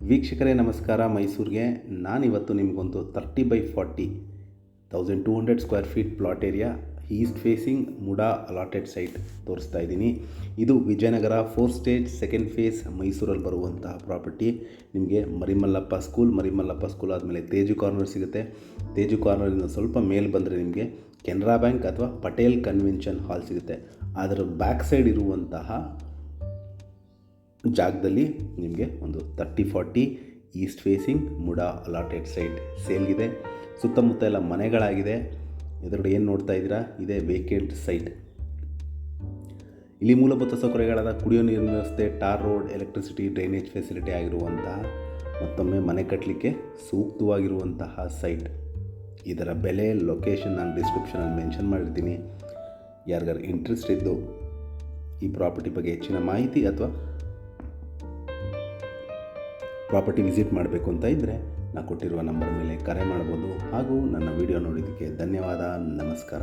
ವೀಕ್ಷಕರೇ ನಮಸ್ಕಾರ. ಮೈಸೂರಿಗೆ ನಾನಿವತ್ತು ನಿಮಗೊಂದು 30/40 1200 square feet plot area East facing MUDA allotted site ತೋರಿಸ್ತಾ ಇದ್ದೀನಿ. ಇದು ವಿಜಯನಗರ 4 ಸ್ಟೇಜ್ ಸೆಕೆಂಡ್ ಫೇಸ್ ಮೈಸೂರಲ್ಲಿ ಬರುವಂತಹ ಪ್ರಾಪರ್ಟಿ. ನಿಮಗೆ ಮರಿಮಲ್ಲಪ್ಪ ಸ್ಕೂಲ್ ಆದಮೇಲೆ ತೇಜು ಕಾರ್ನರ್ ಸಿಗುತ್ತೆ. ತೇಜು ಕಾರ್ನರಿಂದ ಸ್ವಲ್ಪ ಮೇಲೆ ಬಂದರೆ ನಿಮಗೆ ಕೆನರಾ ಬ್ಯಾಂಕ್ ಅಥವಾ ಪಟೇಲ್ ಕನ್ವೆನ್ಷನ್ ಹಾಲ್ ಸಿಗುತ್ತೆ. ಅದರ ಬ್ಯಾಕ್ ಸೈಡ್ ಇರುವಂತಹ ಜಾಗದಲ್ಲಿ ನಿಮಗೆ ಒಂದು 30/40 east facing MUDA allotted site ಸೇಲ್ಗಿದೆ. ಸುತ್ತಮುತ್ತ ಎಲ್ಲ ಮನೆಗಳಾಗಿದೆ. ಎದುರುಗಡೆ ಏನು ನೋಡ್ತಾ ಇದ್ದೀರಾ, ಇದೇ ವೇಕೆಂಟ್ ಸೈಟ್. ಇಲ್ಲಿ ಮೂಲಭೂತ ಸೌಕರ್ಯಗಳಾದ ಕುಡಿಯೋ ನೀರಿನ ವ್ಯವಸ್ಥೆ, tar road, electricity, drainage facility ಆಗಿರುವಂತಹ ಮತ್ತೊಮ್ಮೆ ಮನೆ ಕಟ್ಟಲಿಕ್ಕೆ ಸೂಕ್ತವಾಗಿರುವಂತಹ ಸೈಟ್. ಇದರ ಬೆಲೆ, ಲೊಕೇಶನ್ ನಾನು ಡಿಸ್ಕ್ರಿಪ್ಷನಲ್ಲಿ ಮೆನ್ಷನ್ ಮಾಡಿರ್ತೀನಿ. ಯಾರಿಗಾರು ಇಂಟ್ರೆಸ್ಟ್ ಇದ್ದು ಈ ಪ್ರಾಪರ್ಟಿ ಬಗ್ಗೆ ಹೆಚ್ಚಿನ ಮಾಹಿತಿ ಅಥವಾ ಪ್ರಾಪರ್ಟಿ ವಿಸಿಟ್ ಮಾಡಬೇಕು ಅಂತ ಇದ್ದರೆ ನಾನು ಕೊಟ್ಟಿರುವ ನಂಬರ್ ಮೇಲೆ ಕರೆ ಮಾಡ್ಬೋದು. ಹಾಗೂ ನನ್ನ ವಿಡಿಯೋ ನೋಡಿದ್ದಕ್ಕೆ ಧನ್ಯವಾದ. ನಮಸ್ಕಾರ.